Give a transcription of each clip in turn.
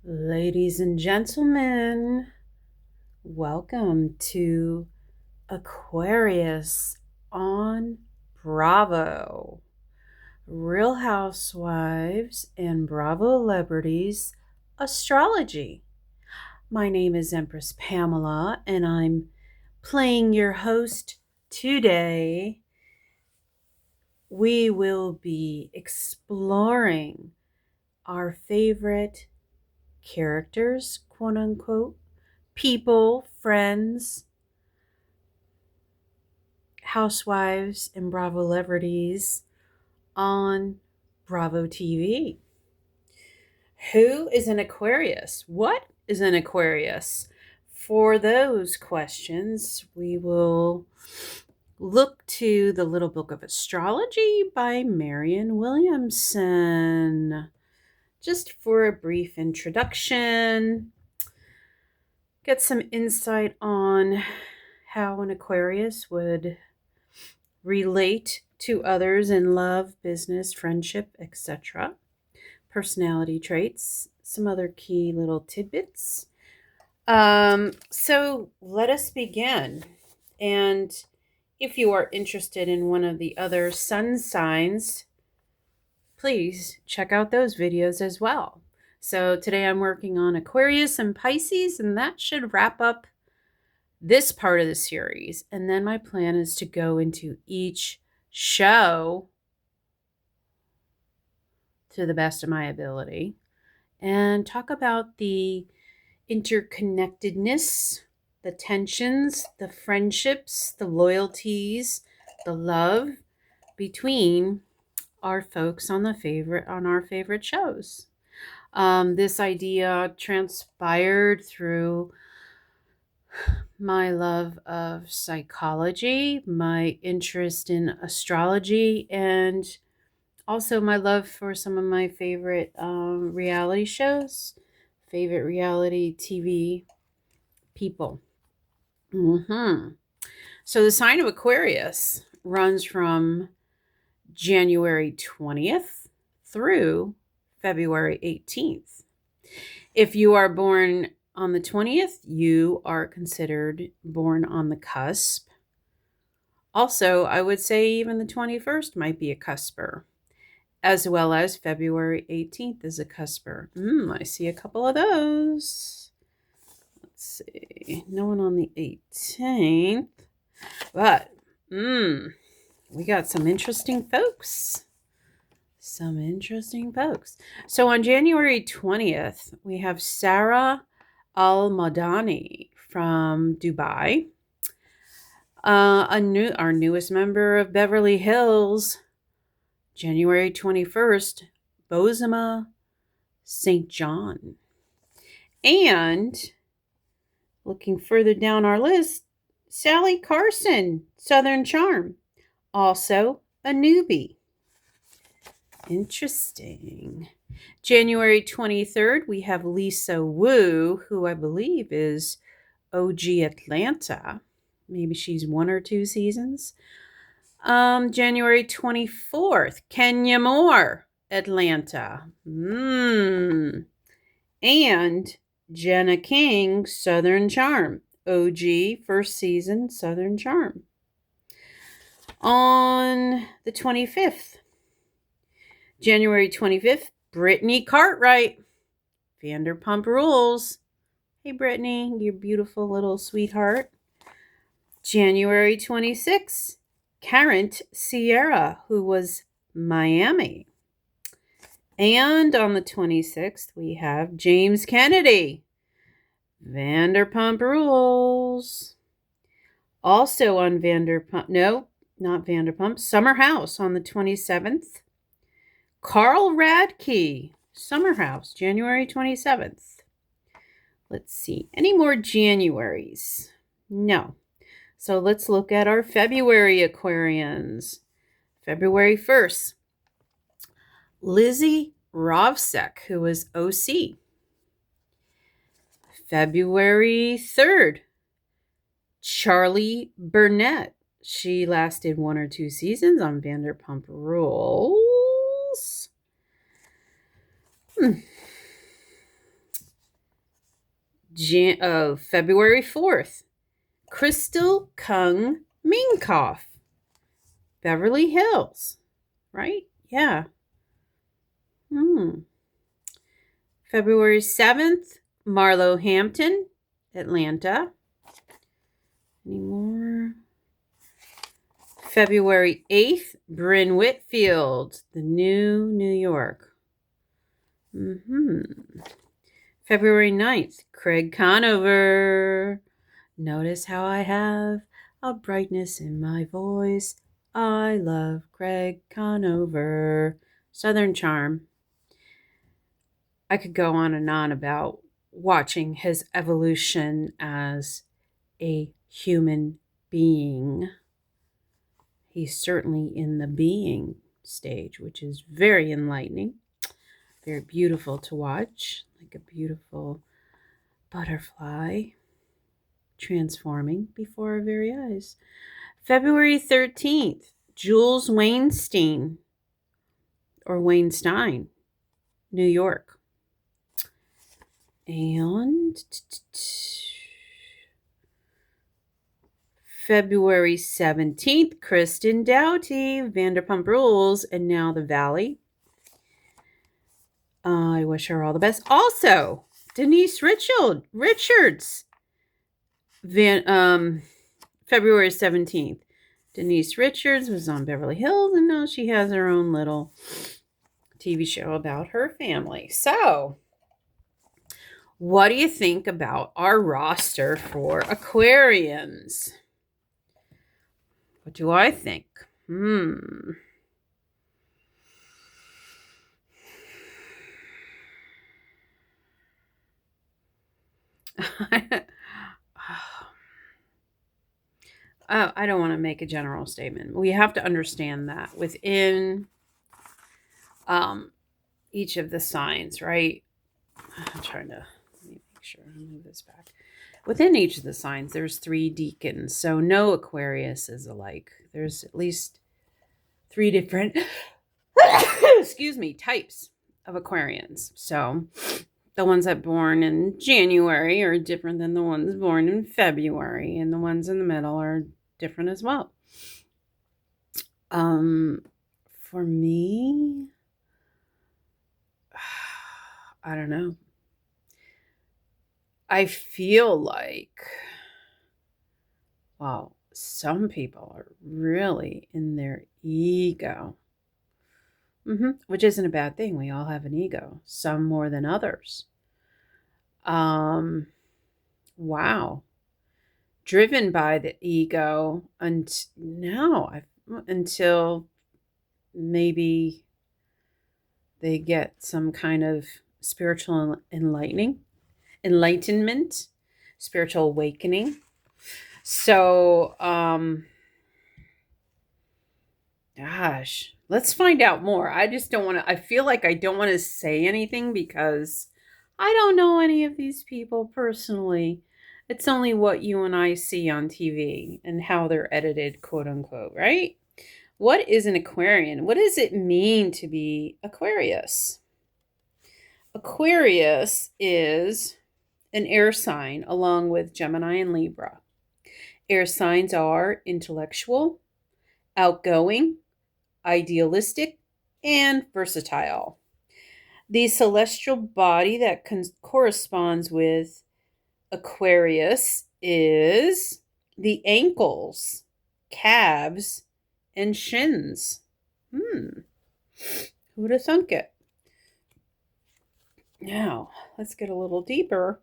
Ladies and gentlemen, welcome to Aquarius on Bravo. Real Housewives and Bravolebrities Astrology. My name is Empress Pamela, and I'm playing your host today. We will be exploring our favorite characters, quote unquote, people, friends, housewives, and Bravolebrities on Bravo TV. Who is an Aquarius? What is an Aquarius? For those questions, we will look to the Little Book of Astrology by Marianne Williamson. Just for a brief introduction, get some insight on how an Aquarius would relate to others in love, business, friendship, etc. Personality traits, some other key little tidbits. So let us begin. And if you are interested in one of the other sun signs, please check out those videos as well. So today I'm working on Aquarius and Pisces, and that should wrap up this part of the series. And then my plan is to go into each show to the best of my ability and talk about the interconnectedness, the tensions, the friendships, the loyalties, the love between our folks on our favorite shows. This idea transpired through my love of psychology, my interest in astrology, and also my love for some of my favorite reality shows, favorite reality TV people. So the sign of Aquarius runs from January 20th through February 18th. If you are born on the 20th, you are considered born on the cusp. Also, I would say even the 21st might be a cusper, as well as February 18th is a cusper. I see a couple of those. Let's see. No one on the 18th. But, we got some interesting folks. So on January 20th, we have Sarah Al-Madani from Dubai. Our newest member of Beverly Hills, January 21st, Bozoma St. John. And looking further down our list, Sally Carson, Southern Charm, also a newbie. Interesting. January 23rd, we have Lisa Wu, who I believe is OG Atlanta. Maybe she's 1 or 2 seasons. January 24th, Kenya Moore, Atlanta. And Jenna King, Southern Charm. OG, first season, Southern Charm. On the 25th, January 25th, Brittany Cartwright, Vanderpump Rules. Hey, Brittany, you beautiful little sweetheart. January 26th, Karen Sierra, who was Miami. And on the 26th, we have James Kennedy, Vanderpump Rules. Also on Summer House on the 27th. Carl Radke, Summer House, January 27th. Let's see, any more Januaries? No. So let's look at our February Aquarians. February 1st, Lizzie Rovsek, who was OC. February 3rd, Charlie Burnett. She lasted 1 or 2 seasons on Vanderpump Rules. February 4th, Crystal Kung Minkoff, Beverly Hills, right? Yeah. February 7th, Marlo Hampton, Atlanta. Any more? February 8th, Bryn Whitfield, the New York. February 9th, Craig Conover. Notice how I have a brightness in my voice. I love Craig Conover. Southern Charm. I could go on and on about watching his evolution as a human being. He's certainly in the being stage, which is very enlightening, very beautiful to watch, like a beautiful butterfly transforming before our very eyes. February 13th, Jules Weinstein, or Weinstein, New York. And February 17th, Kristen Doughty, Vanderpump Rules, and now The Valley. I wish her all the best. Also, Denise Richards, February 17th. Denise Richards was on Beverly Hills, and now she has her own little TV show about her family. So, what do you think about our roster for Aquarians? What do I think? I don't want to make a general statement. We have to understand that within each of the signs, right? I'm trying to let me make sure I move this back. Within each of the signs, there's 3 decans, so no Aquarius is alike. There's at least 3 different, excuse me, types of Aquarians. So the ones that born in January are different than the ones born in February, and the ones in the middle are different as well. For me, I don't know. I feel like, well, some people are really in their ego, which isn't a bad thing. We all have an ego, some more than others. Wow. Driven by the ego until maybe they get some kind of spiritual enlightenment, spiritual awakening. So, gosh, let's find out more. I just don't want to, I feel like I don't want to say anything because I don't know any of these people personally. It's only what you and I see on TV and how they're edited, quote unquote, right? What is an Aquarian? What does it mean to be Aquarius? Aquarius is an air sign along with Gemini and Libra. Air signs are intellectual, outgoing, idealistic, and versatile. The celestial body that corresponds with Aquarius is the ankles, calves, and shins. Who would have thunk it? Now, let's get a little deeper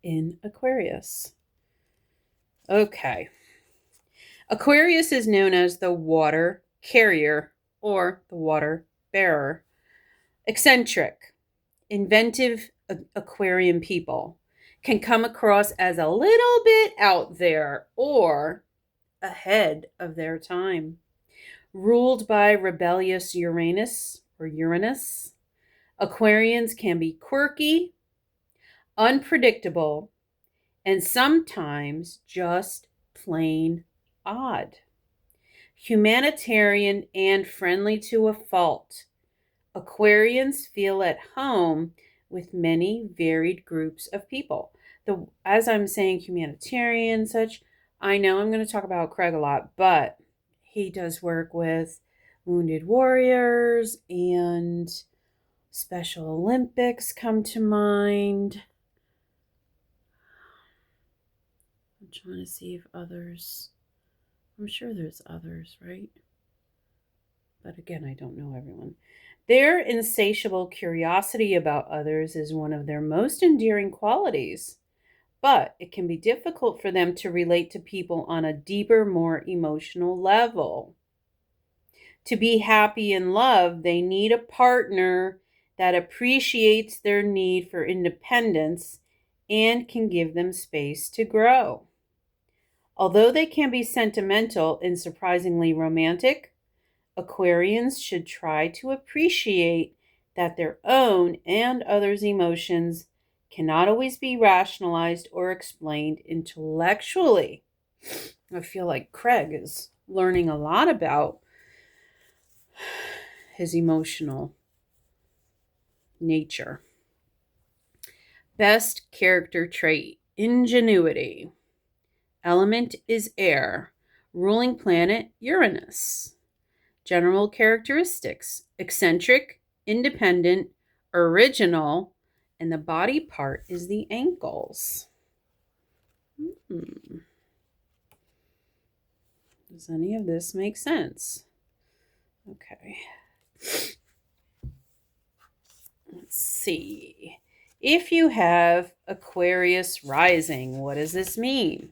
in Aquarius. Okay. Aquarius is known as the water carrier or the water bearer. Eccentric, inventive Aquarian people can come across as a little bit out there or ahead of their time. Ruled by rebellious Uranus, Aquarians can be quirky, unpredictable, and sometimes just plain odd. Humanitarian and friendly to a fault, Aquarians feel at home with many varied groups of people. As I'm saying, humanitarian, such, I know I'm going to talk about Craig a lot, but he does work with wounded warriors, and Special Olympics come to mind. I'm trying to see if others, I'm sure there's others, right? But again, I don't know everyone. Their insatiable curiosity about others is one of their most endearing qualities, but it can be difficult for them to relate to people on a deeper, more emotional level. To be happy in love, they need a partner that appreciates their need for independence and can give them space to grow. Although they can be sentimental and surprisingly romantic, Aquarians should try to appreciate that their own and others' emotions cannot always be rationalized or explained intellectually. I feel like Craig is learning a lot about his emotional nature. Best character trait: ingenuity. Element is air. Ruling planet: Uranus. General characteristics: eccentric, independent, original, and the body part is the ankles. Does any of this make sense? Okay. Let's see. If you have Aquarius rising, what does this mean?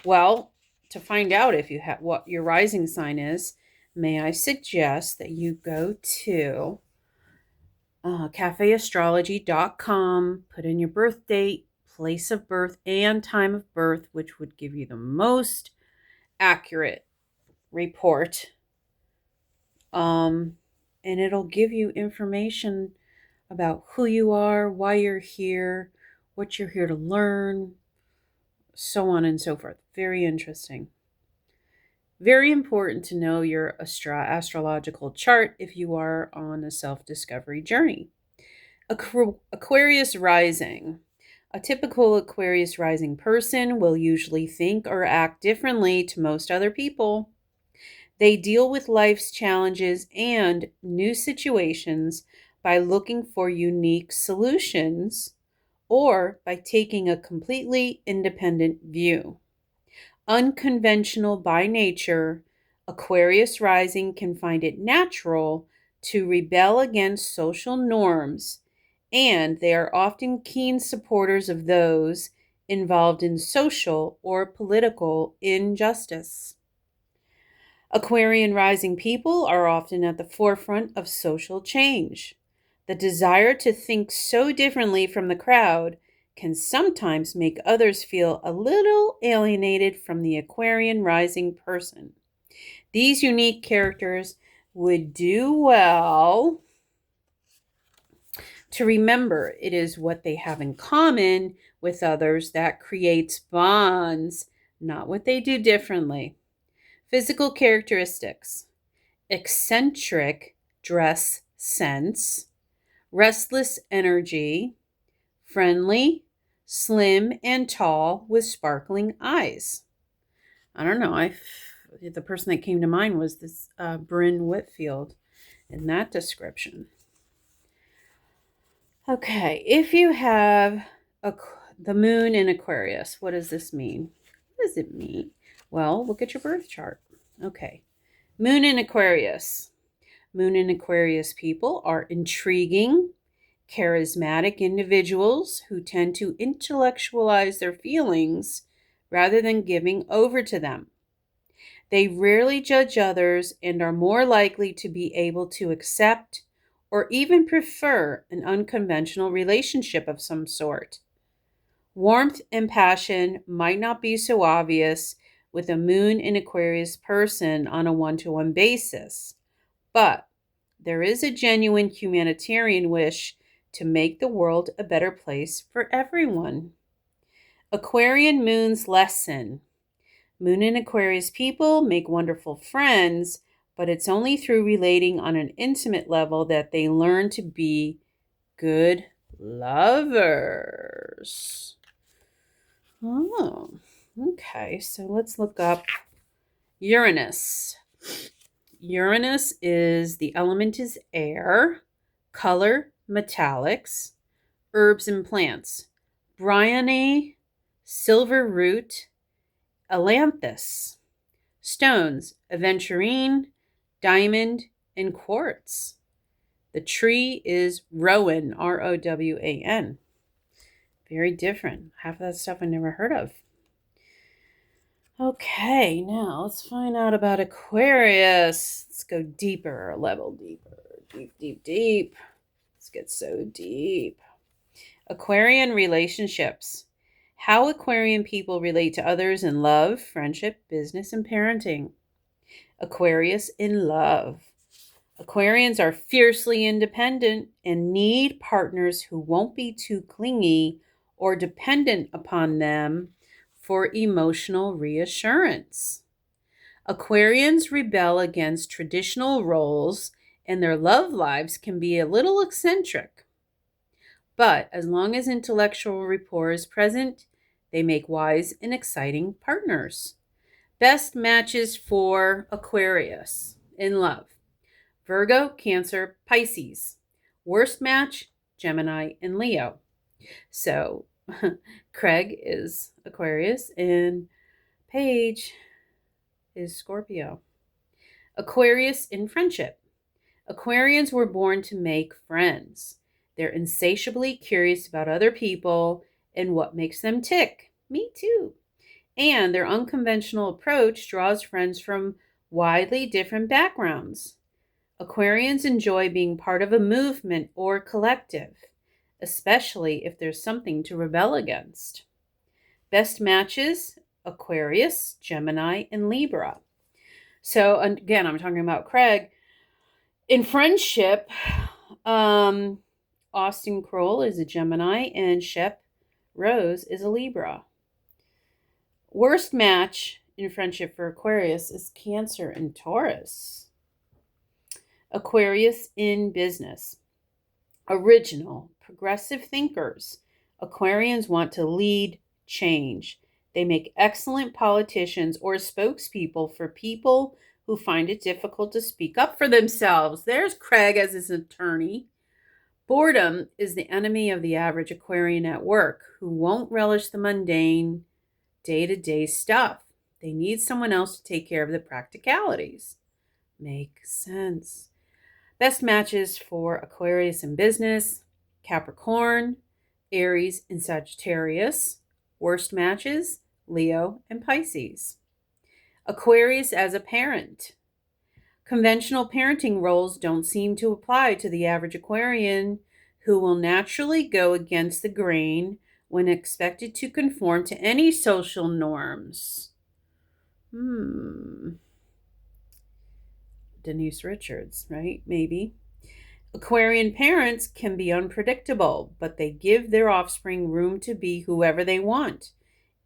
Well, to find out if you have what your rising sign is, may I suggest that you go to cafeastrology.com, put in your birth date, place of birth, and time of birth, which would give you the most accurate report. And it'll give you information about who you are, why you're here, what you're here to learn, so on and so forth. Very interesting. Very important to know your astrological chart if you are on a self-discovery journey. Aquarius rising. A typical Aquarius rising person will usually think or act differently to most other people. They deal with life's challenges and new situations by looking for unique solutions or by taking a completely independent view. Unconventional by nature, Aquarius rising can find it natural to rebel against social norms, and they are often keen supporters of those involved in social or political injustice. Aquarian rising people are often at the forefront of social change. The desire to think so differently from the crowd can sometimes make others feel a little alienated from the Aquarian rising person. These unique characters would do well to remember it is what they have in common with others that creates bonds, not what they do differently. Physical characteristics: eccentric dress sense, restless energy, friendly, slim, and tall with sparkling eyes. I don't know. The person that came to mind was this Bryn Whitfield in that description. Okay, if you have the moon in Aquarius, what does this mean? What does it mean? Well, look at your birth chart. Okay, moon in Aquarius. Moon in Aquarius people are intriguing, charismatic individuals who tend to intellectualize their feelings rather than giving over to them. They rarely judge others and are more likely to be able to accept or even prefer an unconventional relationship of some sort. Warmth and passion might not be so obvious with a moon in Aquarius person on a one-to-one basis, but there is a genuine humanitarian wish to make the world a better place for everyone. Aquarian moon's lesson. Moon in Aquarius people make wonderful friends, but it's only through relating on an intimate level that they learn to be good lovers. Oh, okay. So let's look up Uranus. Uranus the element is air, color, metallics, herbs and plants, bryony, silver root, ailanthus, stones, aventurine, diamond, and quartz. The tree is rowan, Rowan. Very different. Half of that stuff I never heard of. Okay, now let's find out about Aquarius. Let's go deeper, a level deeper. Deep. Let's get so deep. Aquarian relationships. How Aquarian people relate to others in love, friendship, business, and parenting. Aquarius in love. Aquarians are fiercely independent and need partners who won't be too clingy or dependent upon them for emotional reassurance. Aquarians rebel against traditional roles, and their love lives can be a little eccentric. But as long as intellectual rapport is present, they make wise and exciting partners. Best matches for Aquarius in love. Virgo, Cancer, Pisces. Worst match, Gemini and Leo. So Craig is Aquarius and Paige is Scorpio. Aquarius in friendship. Aquarians were born to make friends. They're insatiably curious about other people and what makes them tick. Me too. And their unconventional approach draws friends from widely different backgrounds. Aquarians enjoy being part of a movement or collective, especially if there's something to rebel against. Best matches, Aquarius, Gemini, and Libra. So again, I'm talking about Craig. In friendship, Austin Kroll is a Gemini and Shep Rose is a Libra. Worst match in friendship for Aquarius is Cancer and Taurus. Aquarius in business. Original, progressive thinkers. Aquarians want to lead change. They make excellent politicians or spokespeople for people who find it difficult to speak up for themselves. There's Craig as his attorney. Boredom is the enemy of the average Aquarian at work who won't relish the mundane, day-to-day stuff. They need someone else to take care of the practicalities. Makes sense. Best matches for Aquarius in business, Capricorn, Aries, and Sagittarius. Worst matches, Leo and Pisces. Aquarius as a parent. Conventional parenting roles don't seem to apply to the average Aquarian, who will naturally go against the grain when expected to conform to any social norms. Denise Richards, right? Maybe. Aquarian parents can be unpredictable, but they give their offspring room to be whoever they want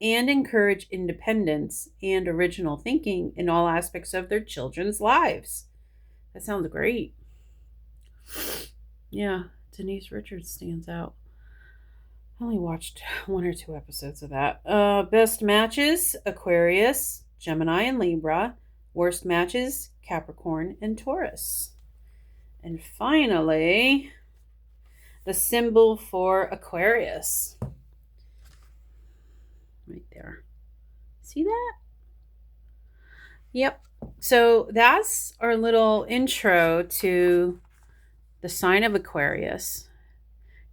and encourage independence and original thinking in all aspects of their children's lives. That sounds great. Yeah, Denise Richards stands out. I only watched 1 or 2 episodes of that. Best matches, Aquarius, Gemini, and Libra. Worst matches, Capricorn and Taurus. And finally, the symbol for Aquarius. Right there. See that? Yep. So that's our little intro to the sign of Aquarius.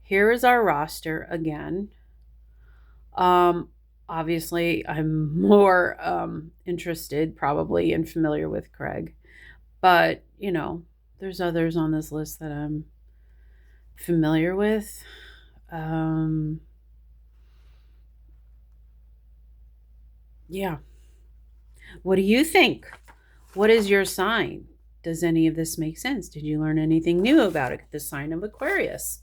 Here is our roster again. Obviously, I'm more interested probably and familiar with Craig. But, there's others on this list that I'm familiar with. Yeah. What do you think? What is your sign? Does any of this make sense? Did you learn anything new about it? The sign of Aquarius.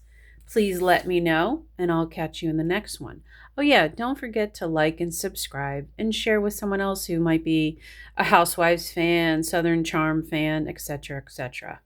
Please let me know, and I'll catch you in the next one. Oh yeah, don't forget to like and subscribe and share with someone else who might be a Housewives fan, Southern Charm fan, etc., etc.